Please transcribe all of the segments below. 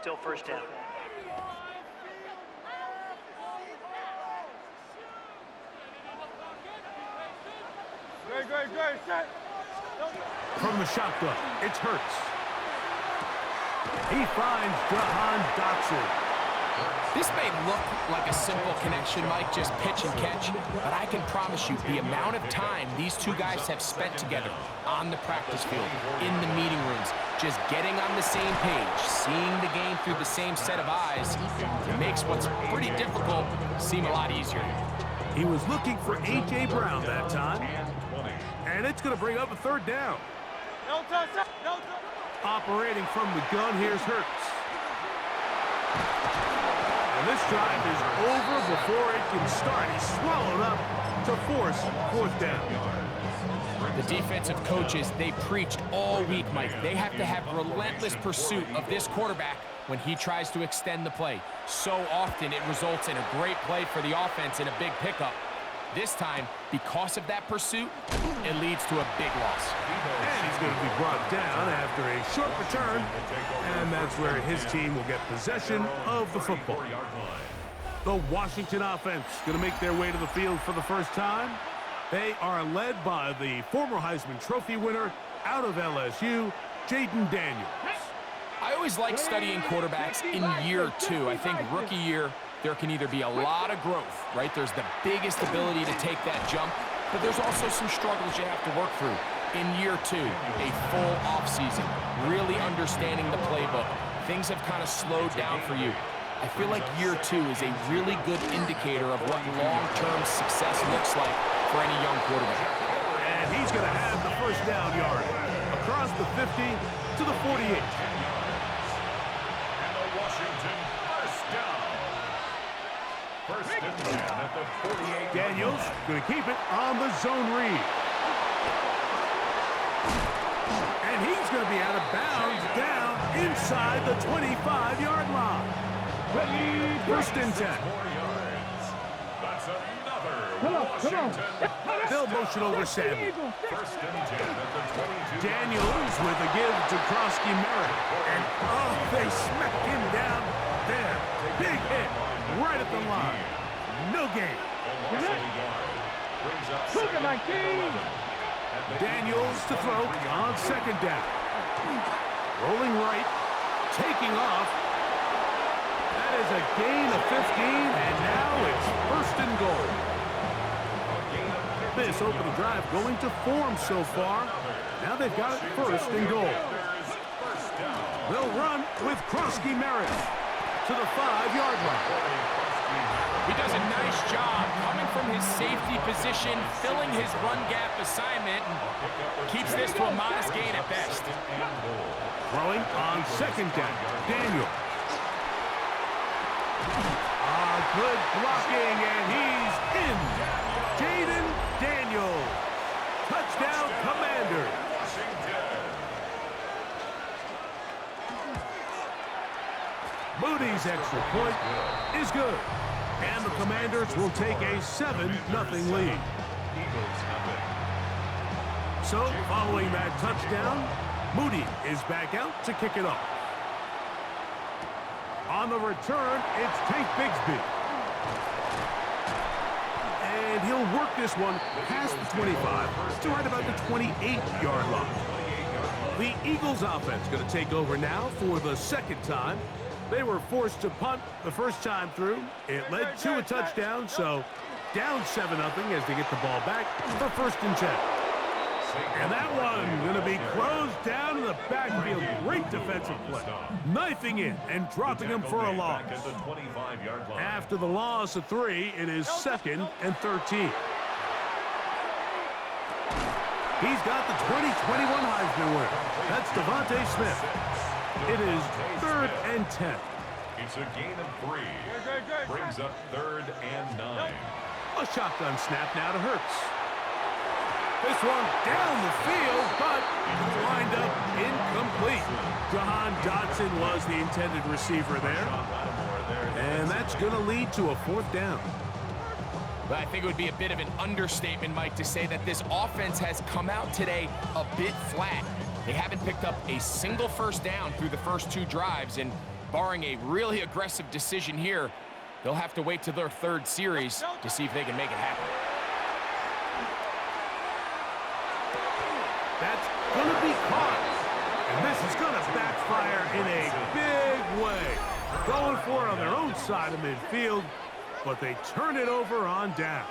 Still first down. Great, set. From the shotgun, it's Hurts. He finds Jahan Dotson. This may look like a simple connection, Mike, just pitch and catch, but I can promise you the amount of time these two guys have spent together on the practice field, in the meeting rooms, just getting on the same page, seeing the game through the same set of eyes, it makes what's pretty difficult seem a lot easier. He was looking for A.J. Brown that time, and it's going to bring up a third down. No touch. Operating from the gun, here's Hurts. And this drive is over before it can start. He's swallowed up to force fourth down. The defensive coaches, they preached all week, Mike. They have to have relentless pursuit of this quarterback when he tries to extend the play. So often it results in a great play for the offense and a big pickup. This time, because of that pursuit, it leads to a big loss. And he's going to be brought down after a short return, and that's where his team will get possession of the football. The Washington offense going to make their way to the field for the first time. They are led by the former Heisman Trophy winner out of LSU, Jaden Daniels. I always like studying quarterbacks in year two. I think rookie year, there can either be a lot of growth, right? There's the biggest ability to take that jump, but there's also some struggles you have to work through. In year two, a full offseason, really understanding the playbook. Things have kind of slowed down for you. I feel like year two is a really good indicator of what long-term success looks like for any young quarterback. And he's going to have the first down yard across the 50 to the 48. Daniels going to keep it on the zone read. And he's going to be out of bounds down inside the 25-yard line. First and 10. That's another Washington. They'll motion over Sammy. First and 10 at the 22. Daniels with a give to Krosky Merritt. And, oh, they smacked him down there. Big hit right at the line. No gain. Daniels to throw on second down. Rolling right, taking off. That is a gain of 15, and now it's first and goal. This opening drive going to form so far. Now they've got it first and goal. They'll run with Krosky Merritt to the 5-yard line. He does a nice job coming from his safety position, filling his run gap assignment, and keeps this to a modest gain at best. Throwing on second down, Daniel. Good blocking, and he's in. Jaden Daniels. Touchdown, Commander. Moody's extra point is good. And the Commanders will take a 7-0 lead. So, following that touchdown, Moody is back out to kick it off. On the return, it's Tank Bigsby. And he'll work this one past the 25 to right about the 28-yard line. The Eagles offense going to take over now for the second time. They were forced to punt the first time through. It led to a touchdown, so down 7-0 as they get the ball back for first and 10. And that one going to be closed down in the backfield. Great defensive play. Knifing in and dropping him for a loss. After the loss of 3, it is 2nd and 13. He's got the 2021 Heisman winner. That's Devontae Smith. It is 3rd and 10. It's a gain of 3. Brings up 3rd and 9. A shotgun snap now to Hurts. This one down the field, but lined up incomplete. Jahan Dotson was the intended receiver there. And that's going to lead to a 4th down. But I think it would be a bit of an understatement, Mike, to say that this offense has come out today a bit flat. They haven't picked up a single first down through the first 2 drives, and barring a really aggressive decision here, they'll have to wait to their third series to see if they can make it happen. That's going to be caught. And this is going to backfire in a big way. Going for it on their own side of midfield, but they turn it over on downs.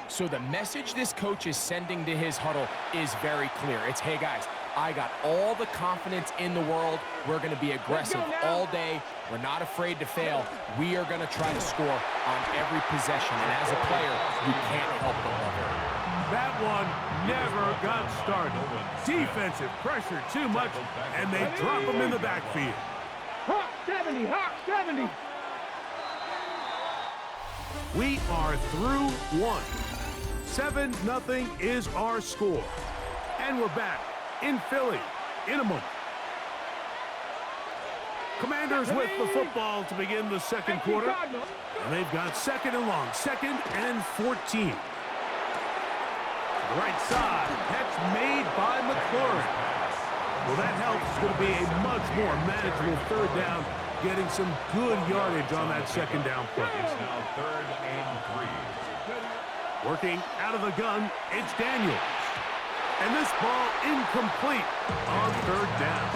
So the message this coach is sending to his huddle is very clear. It's, hey guys, I got all the confidence in the world. We're going to be aggressive all day. We're not afraid to fail. We are going to try to score on every possession. And as a player, you can't help but love it. That one never got started. Defensive pressure too much, and they drop him in the backfield. Hawk 70, Hawk 70. We are through one. 7-0 is our score. And we're back in Philly in a moment. Commanders with the football to begin the second quarter. And they've got second and long, 2nd and 14. Right side, catch made by McLaurin. Well, that helps. It's going to be a much more manageable third down, getting some good yardage on that second down play. It's now 3rd and 3. Working out of the gun, it's Daniels. And this ball incomplete on third down.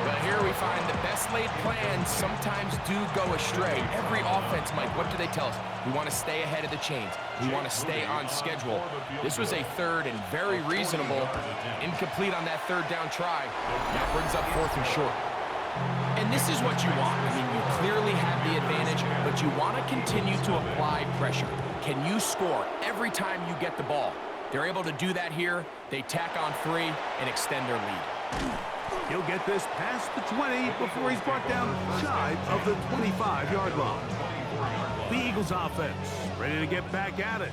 Well, here we find the best laid plans sometimes do go astray. Every offense, Mike, what do they tell us? We want to stay ahead of the chains. We want to stay on schedule. This was a third and very reasonable. Incomplete on that third down try. Now brings up 4th and short. And this is what you want. I mean, you clearly have the advantage, but you want to continue to apply pressure. Can you score every time you get the ball? They're able to do that here. They tack on 3 and extend their lead. He'll get this past the 20 before he's brought down shy of the 25-yard line. The Eagles offense ready to get back at it.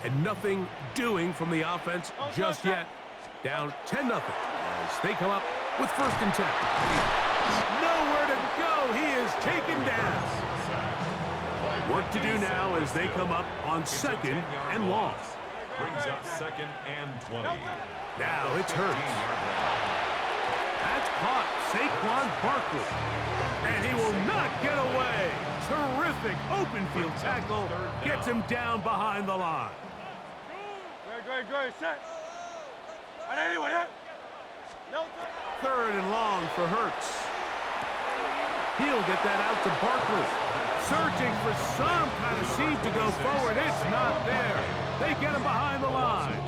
And nothing doing from the offense just yet. Down 10-0 as they come up with 1st and 10. Nowhere to go. He is taken down. Work to do now as they come up on 2nd and long. Brings up 2nd and 20. Now it's Hurts. That's caught. Saquon Barkley. And he will not get away. Terrific open field tackle. Gets him down behind the line. Good. Set. On anyone, hit. No. 3rd and long for Hurts. He'll get that out to Barkley. Searching for some kind of seam to go forward. It's not there. They get him behind the line.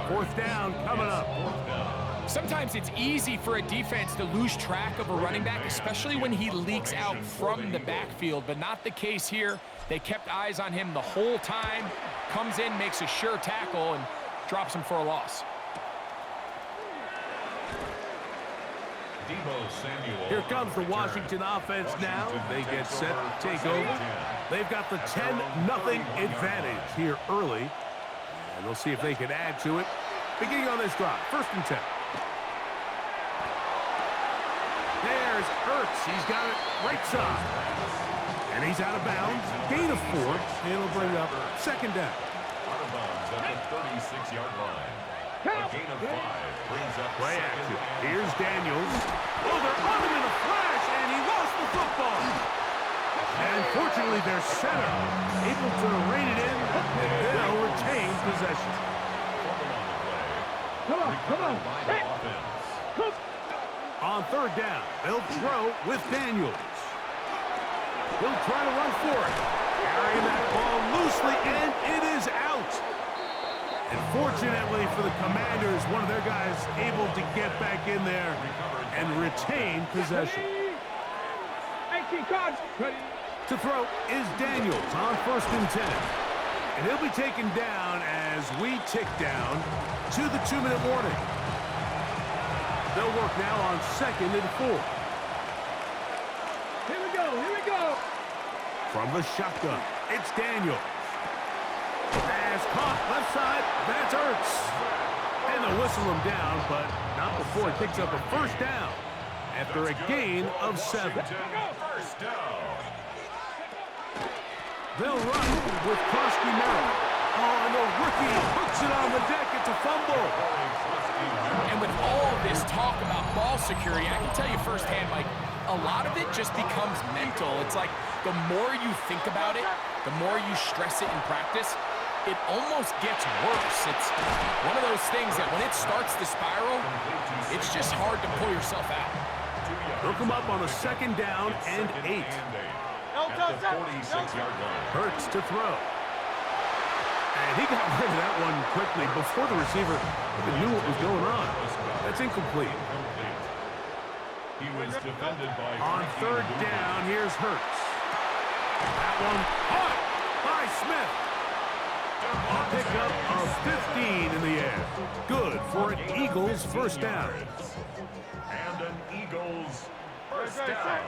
4th down coming up. Sometimes it's easy for a defense to lose track of a running back, especially when he leaks out from the backfield, but not the case here. They kept eyes on him the whole time. Comes in, makes a sure tackle, and drops him for a loss. Here comes the Washington offense now. They get set to take over. They've got the 10-0 advantage here early. And we'll see if they can add to it. Beginning on this drive, 1st and 10. There's Hurts. He's got it right side. And he's out of bounds. Gain of 4. It'll bring up 2nd down. Out of bounds at the 36-yard line. A gain of 5 brings up Play 2nd action. and Here's Daniels. Oh, they're on him in a flash, and he lost the football. And fortunately, their center able to rein it in, and they'll retain possession. Come on. Hey. On 3rd down, they'll throw with Daniels. He'll try to run for it. Carrying that ball loosely, and it is out. And fortunately for the Commanders, one of their guys able to get back in there and retain possession. To throw is Daniels on 1st and 10. And he'll be taken down as we tick down to the 2-minute warning. They'll work now on 2nd and 4. Here we go. From the shotgun, it's Daniels. Pass caught left side. That's Hurts. And they'll whistle him down, but not before he picks up a 1st down after a gain of 7. First down. They'll run with Koski Merrill. Oh, and the rookie hooks it on the deck. It's a fumble. And with all this talk about ball security, I can tell you firsthand, Mike, a lot of it just becomes mental. It's like the more you think about it, the more you stress it in practice, it almost gets worse. It's one of those things that when it starts to spiral, it's just hard to pull yourself out. They'll come up on a second down and 8. At the 46-yard line. Hurts to throw. And he got rid of that one quickly before the receiver even knew what was going on. That's incomplete. He was defended by On third down, here's Hurts. That one caught by Smith. A pickup of 15 in the air. Good for an Eagles first down. And an Eagles first down.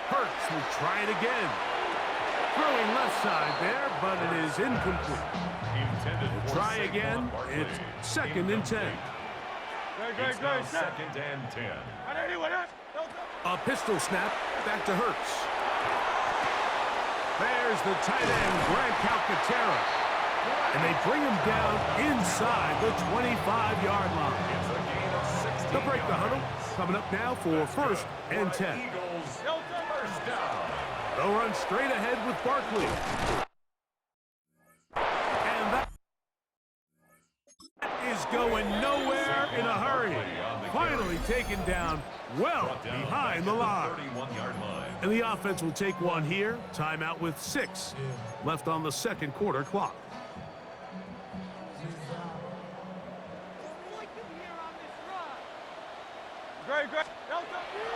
Hurts will try it again. Throwing left side there, but it is incomplete. Intended Try again. It's second and 10. It's now second and 10. A pistol snap back to Hurts. There's the tight end, Grant Calcaterra. And they bring him down inside the 25-yard line. It's a gain of 16 They'll break the huddle. Coming up now for first and 10. Eagles first down. They'll run straight ahead with Barkley. And that is going nowhere in a hurry. Finally taken down well behind the line. 31-yard line. And the offense will take one here. Timeout with 6 left on the second quarter clock.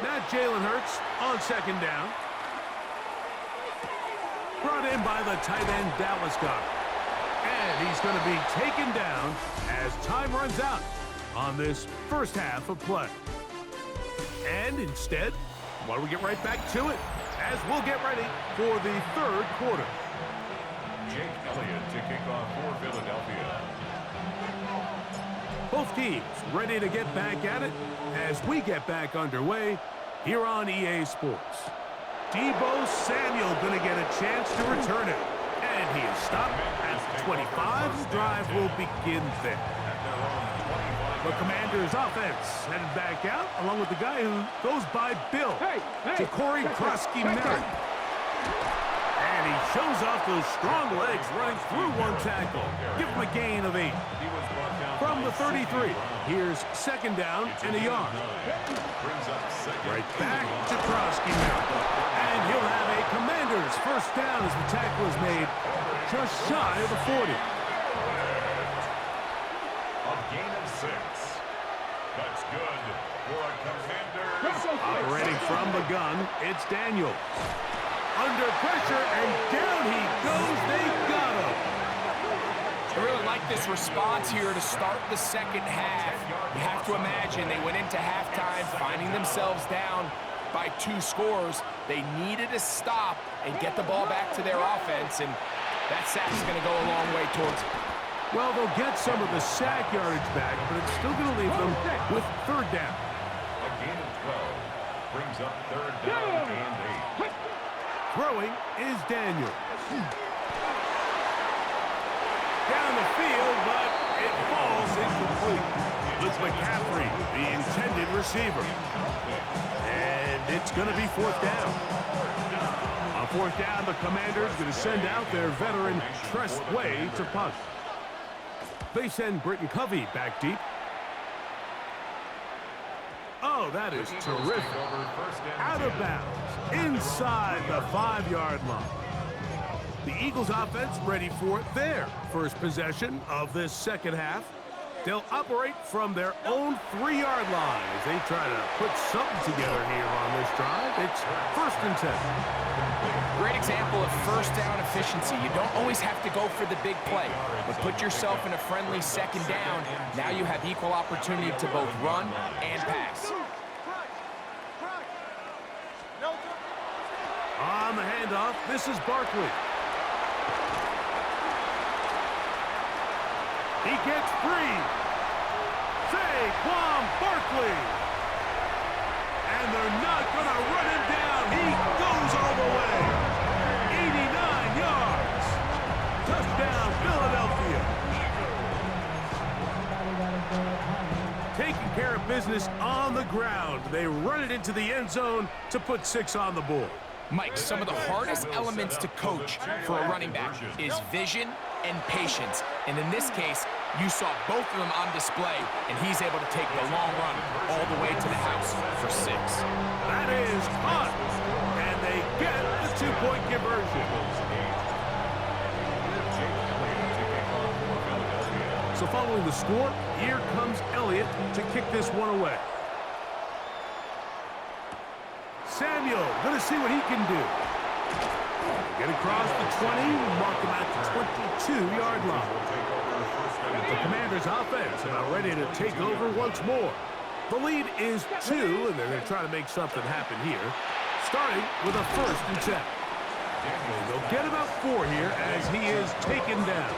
Now Jalen Hurts on second down. Brought in by the tight end Dallas Goedert. And he's going to be taken down as time runs out on this first half of play. And instead, why don't we get right back to it as we'll get ready for the third quarter. Jake Elliott to kick off for Philadelphia. Both teams ready to get back at it as we get back underway here on EA Sports. Deebo Samuel going to get a chance to return it. And he is stopped at the 25. The drive will begin there. The Commanders' offense headed back out along with the guy who goes by Bill, Corey Krosky-Merritt. And he shows off those strong legs running through one tackle. Give him a gain of 8. From the 33, here's second down and a yard. Right back to Krosky-Merritt. And he'll have a Commanders first down as the tackle is made just shy of the 40. A gain of 6. That's good for a Commanders. Operating from the gun, it's Daniels. Under pressure, and down he goes. They got him. I really like this response here to start the second half. You have to imagine they went into halftime finding themselves down by 2 scores. They needed to stop and get the ball back to their offense, and that sack's going to go a long way towards it. Well, they'll get some of the sack yardage back, but it's still going to leave them with third down. A gain of 12 brings up third down and 8. Throwing is Daniels. Down the field, but it falls incomplete. It's McCaffrey, the intended receiver. And it's going to be fourth down. On fourth down, the Commanders going to send out their veteran Tress Way to punt. They send Britton Covey back deep. Oh, that is terrific. Out of bounds, inside the 5-yard line. The Eagles offense ready for their first possession of this second half. They'll operate from their own 3-yard line as they try to put something together here on this drive. It's first and 10. Great example of first down efficiency. You don't always have to go for the big play, but put yourself in a friendly second down. Now you have equal opportunity to both run and pass. On the handoff, this is Barkley. He gets free. Saquon Barkley. And they're not going to run him down. He goes all the way. 89 yards. Touchdown, Philadelphia. taking care of business on the ground. They run it into the end zone to put 6 on the board. Mike, some of the hardest elements to coach for a running back is vision and patience. And in this case, you saw both of them on display, and he's able to take the long run all the way to the house for 6. That is caught, and they get the 2-point conversion. So following the score, here comes Elliott to kick this one away. Samuel, going to see what he can do. Get across the 20, mark him at the 22-yard line. The Commanders' offense about ready to take over once more. The lead is 2, and they're going to try to make something happen here, starting with a 1st and 10. They'll get about 4 here as he is taken down.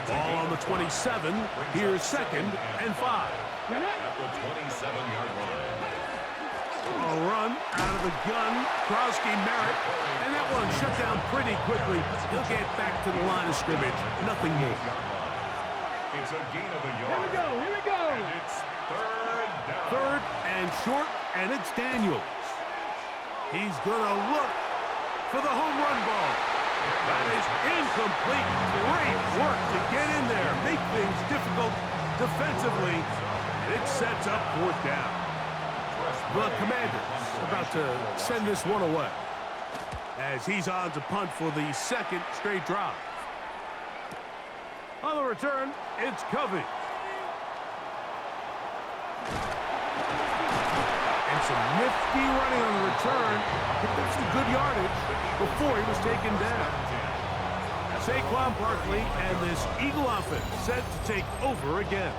Ball on the 27. Here's 2nd and 5. At the 27-yard line. A run out of the gun. Krosky Merritt. And that one shut down pretty quickly. He'll get back to the line of scrimmage. Nothing more. It's a gain of a Here yard. we go. Here we go. And it's 3rd down. 3rd and short, and it's Daniels. He's going to look for the home run ball. That is incomplete. Great work to get in there. Make things difficult defensively. And it sets up 4th down. The Commanders about to send this one away as he's on to punt for the 2nd straight drive. On the return, it's Covey. And some nifty running on the return. Picked up some good yardage before he was taken down. Saquon Barkley and this Eagle offense set to take over again.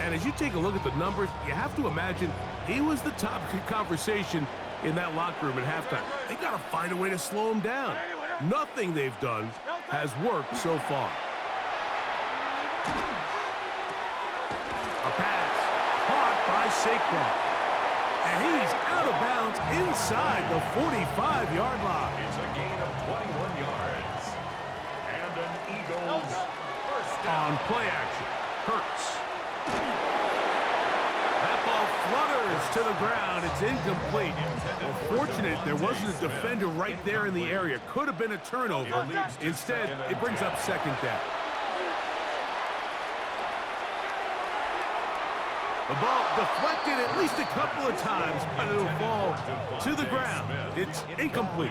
And as you take a look at the numbers, you have to imagine he was the top conversation in that locker room at halftime. They got to find a way to slow him down. Nothing they've done has worked so far. A pass caught by Saquon. And he's out of bounds inside the 45-yard line. It's a gain of 21 yards. And an Eagles 1st down. On play action, Hurts. That ball flutters to the ground. It's incomplete. Well, fortunate there wasn't a defender right there in the area. Could have been a turnover. Instead, it brings up 2nd down. The ball deflected at least a couple of times, but it'll fall to the ground. It's incomplete.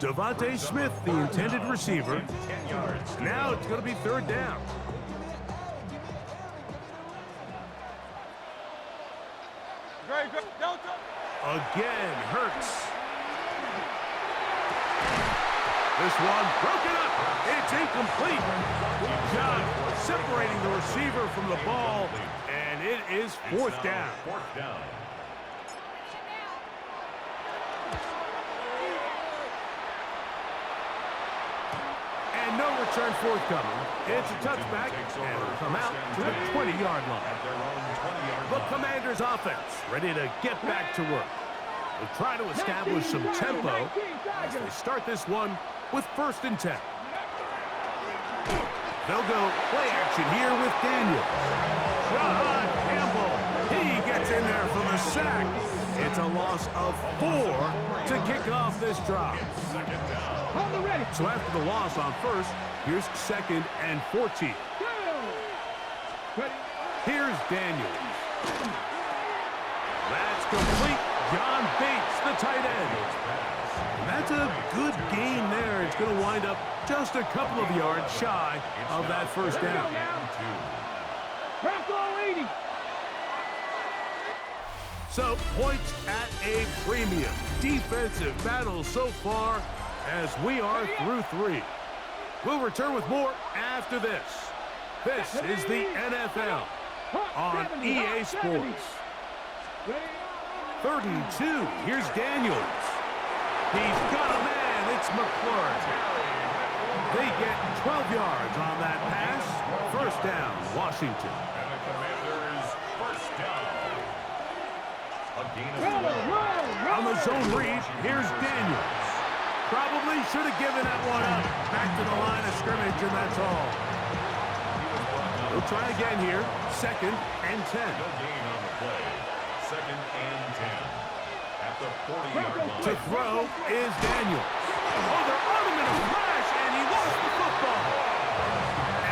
Devontae Smith, the intended receiver. Now it's going to be 3rd down. Again, Hurts. This one broken up. It's incomplete. Good job separating the receiver from the ball, and it is 4th down. 4th down. And no return forthcoming. It's a touchback, and it'll come out to the 20-yard line. At their own 20-yard The line. Commanders' offense ready to get back to work. They'll try to establish some tempo as they start this one with 1st and 10. They'll go play action here with Daniels. John Campbell. He gets in there for the sack. It's a loss of 4 to kick off this drive. On the ready. So after the loss on 1st, here's 2nd and 14. Ready. Here's Daniels. That's complete. John Bates, the tight end. And that's a good gain there. It's going to wind up just a couple of yards shy of that 1st down. Bronco 80. So points at a premium. Defensive battle so far as we are through 3. We'll return with more after this. This is the NFL on EA Sports. 3rd and 2. Here's Daniels. He's got a man. It's McLaurin. They get 12 yards on that pass. 1st down, Washington. And the Commanders 1st down. A gain of Roll, 11. roll, On the roll. zone read, here's Daniels. Probably should have given that one up. Back to the line of scrimmage, and that's all. He'll try again here. 2nd and 10. No gain on the play. 2nd and 10. At the 40-yard line. To throw is Daniel. Oh, they're on him in a flash, and he lost the football.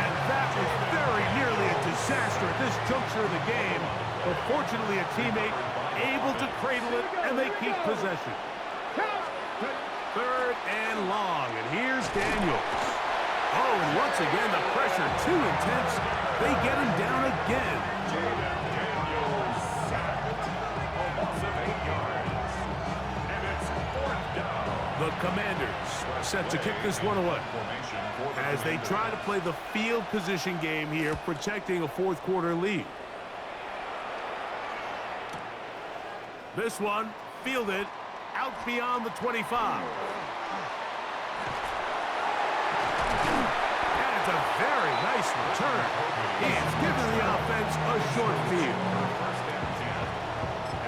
And that was very nearly a disaster at this juncture of the game. But fortunately, a teammate able to cradle it, and they keep possession. 3rd and long, and here's Daniels. Oh, and once again, the pressure too intense. They get him down again. Daniels sacked. A loss of 8 yards. And it's 4th down. The Commanders set to kick this one away as they try to play the field position game here, protecting a 4th quarter lead. This one fielded out beyond the 25. And it's a very nice return. He's given the offense a short field. 1st and 10.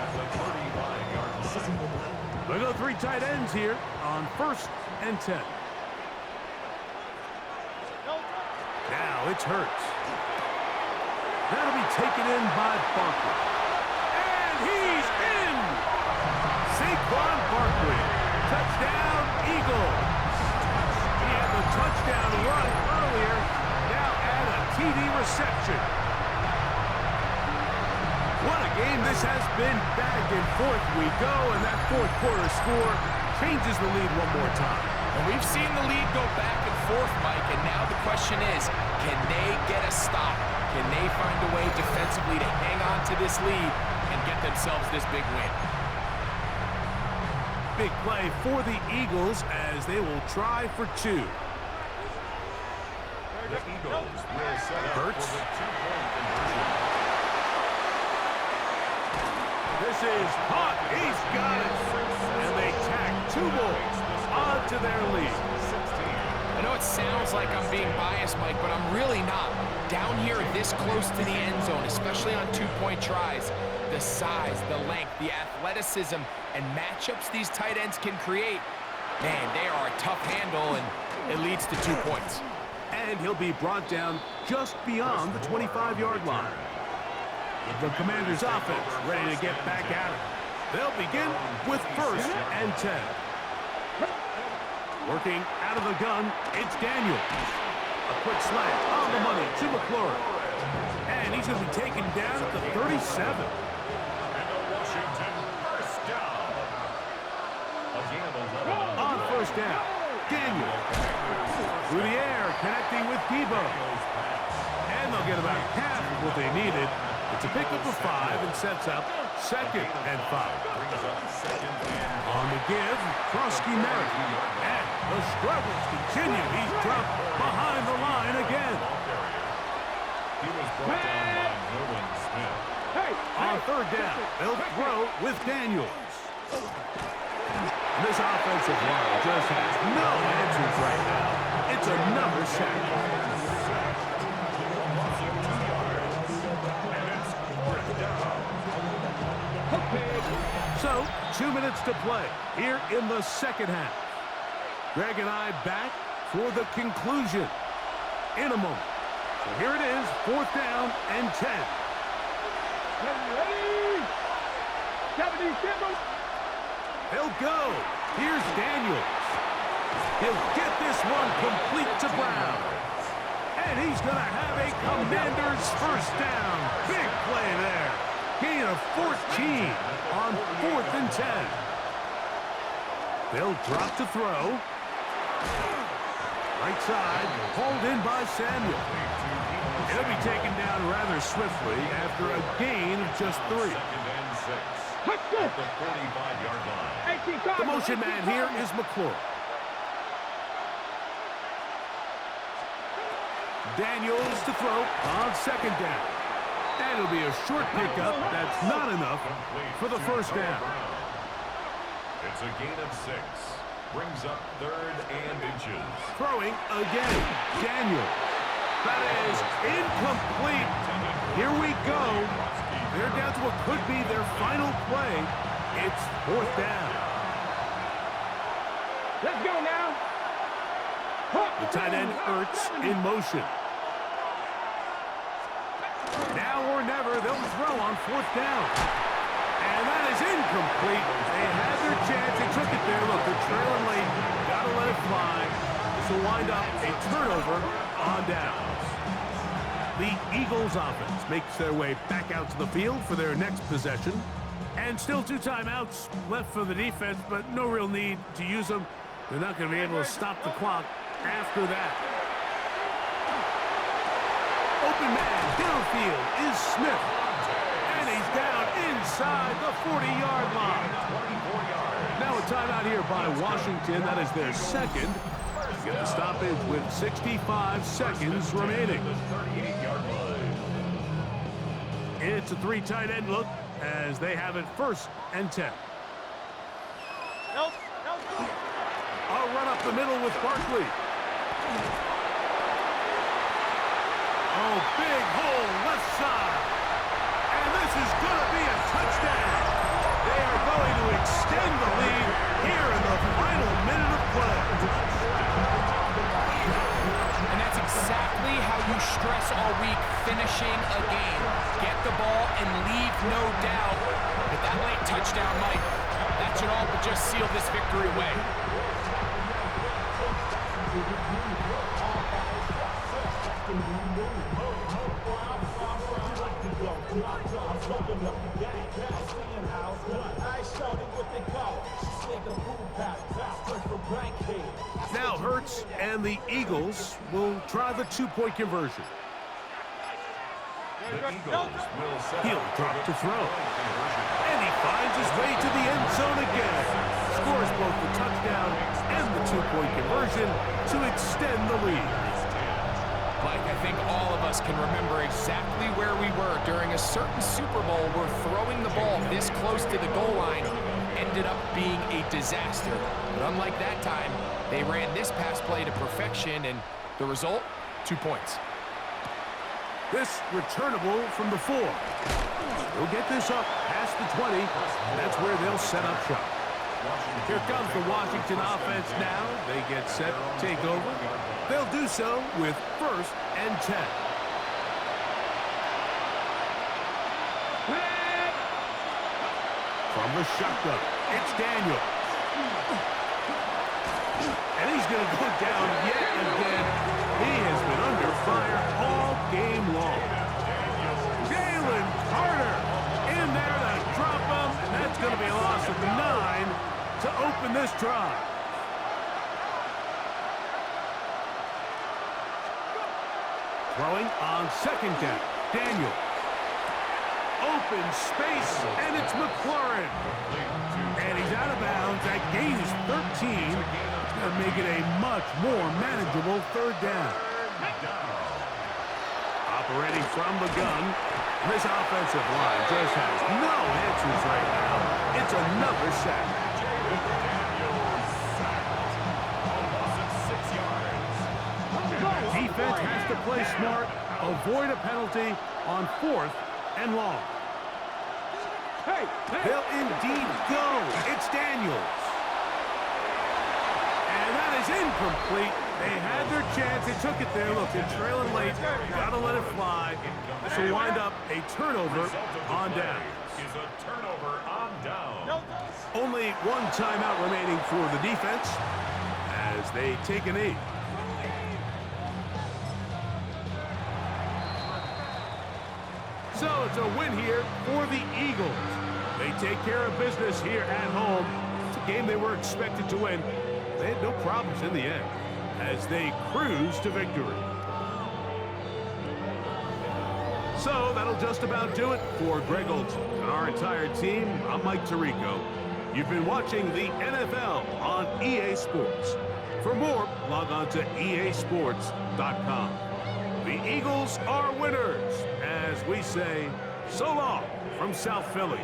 At the 35-yard line. They go 3 tight ends here on 1st and 10. Now it's Hurts. That'll be taken in by Barkley. And he's in! Saquon Barkley. Touchdown, Eagles. He had the touchdown run earlier. Now add a TD reception. What a game this has been. Back and forth we go, and that 4th quarter score changes the lead one more time. And we've seen the lead go back and forth, Mike, and now the question is, can they get a stop? Can they find a way defensively to hang on to this lead and get themselves this big win? Big play for the Eagles as they will try for 2. The Eagles will set up Hurts. for the 2-point conversion. This is caught. He's got it. And they tack 2 more onto their lead. I know it sounds like I'm being biased, Mike, but I'm really not. Down here this close to the end zone, especially on 2-point tries, the size, the length, the athleticism, and matchups these tight ends can create, man, they are a tough handle, and it leads to 2 points. And he'll be brought down just beyond the 25-yard line. The Commanders' offense ready to get back at it. They'll begin with 1st and 10. Working out of the gun, it's Daniel. A quick slant on the money to McLaurin. And he's going to be taken down at the 37. And the Washington 1st down. A gain of 11 On 1st down, Daniel. Through the air, connecting with Debo. And they'll get about half of what they needed. It's a pickup of 5 and sets up 2nd and 5. brings up 2nd and On the give, Krosky Merritt. And the struggles continue. He's dropped behind the line again. he was brought down by Nolan Smith. On 3rd down, they'll throw with Daniels. This offensive line just has no answers right now. It's another sack. Loss of 2 yards. And it's 4th down. So, 2 minutes to play here in the 2nd half. Greg and I back for the conclusion in a moment. So here it is, 4th down and 10. Ready? 77. They'll go. Here's Daniels. He'll get this one complete to Brown. And he's going to have a Commanders 1st down. Big play there. Gain of 14 on 4th and 10. They'll drop to throw. Right side, hauled in by Samuel. He'll be taken down rather swiftly after a gain of just 3. 2nd and 6. At the 45-yard line. The motion man here is McClure. Daniels to throw on 2nd down. And it'll be a short pickup. That's not enough for the 1st down. It's a gain of 6. Brings up 3rd and inches. Throwing again. Daniel. That is incomplete. Here we go. They're down to what could be their final play. It's 4th down. Let's go now. The tight end Ertz in motion. or never. They'll throw on 4th down. And that is incomplete. They had their chance. They took it there. Look, they're trailing late. Got to let it fly. This will wind up a turnover on downs. The Eagles offense makes their way back out to the field for their next possession. And still 2 timeouts left for the defense, but no real need to use them. They're not going to be able to stop the clock after that. Open man downfield is Smith. And he's down inside the 40-yard line. Now a timeout here by Washington. That is their second. Get the stoppage with 65 seconds remaining. It's a 3 tight end look as they have it 1st and 10. I'll run up the middle with Barkley. Oh, big hole left side. And this is going to be a touchdown. They are going to extend the lead here in the final minute of play. And that's exactly how you stress all week finishing a game. Get the ball and leave no doubt. But that late touchdown, Mike, that should all but just seal this victory away. Now Hurts and the Eagles will try the 2-point conversion. He'll drop to throw. And he finds his way to the end zone again. Scores both the touchdown and the 2-point conversion to extend the lead. Mike, I think all of us can remember exactly where we were during a certain Super Bowl where throwing the ball this close to the goal line ended up being a disaster. But unlike that time, they ran this pass play to perfection, and the result, 2 points. This returnable from the 4. They'll get this up past the 20, and that's where they'll set up shop. Here comes the Washington offense now. They get set, take over. They'll do so with 1st and 10. From the shotgun, it's Daniel. And he's going to go down yet again. He has been under fire all game long. Jalen Carter in there to drop him, and that's going to be a loss of 9 to open this drive. Throwing on 2nd down, Daniel. Open space, and it's McLaurin. And he's out of bounds. That gain is 13. It's going to make it a much more manageable 3rd down. Operating from the gun, this offensive line just has no answers right now. It's another sack. Defense has to play smart, avoid a penalty on 4th and long. They'll indeed go. It's Daniels. And that is incomplete. They had their chance. They took it there. Look, they're trailing late. Got to let it fly. This will wind up a turnover on down. Only 1 timeout remaining for the defense as they take a knee. So it's a win here for the Eagles. They take care of business here at home. It's a game they were expected to win. They had no problems in the end as they cruise to victory. So that'll just about do it for Greg Olson and our entire team. I'm Mike Tirico. You've been watching the NFL on EA Sports. For more, log on to easports.com. The Eagles are winners, as we say, so long from South Philly.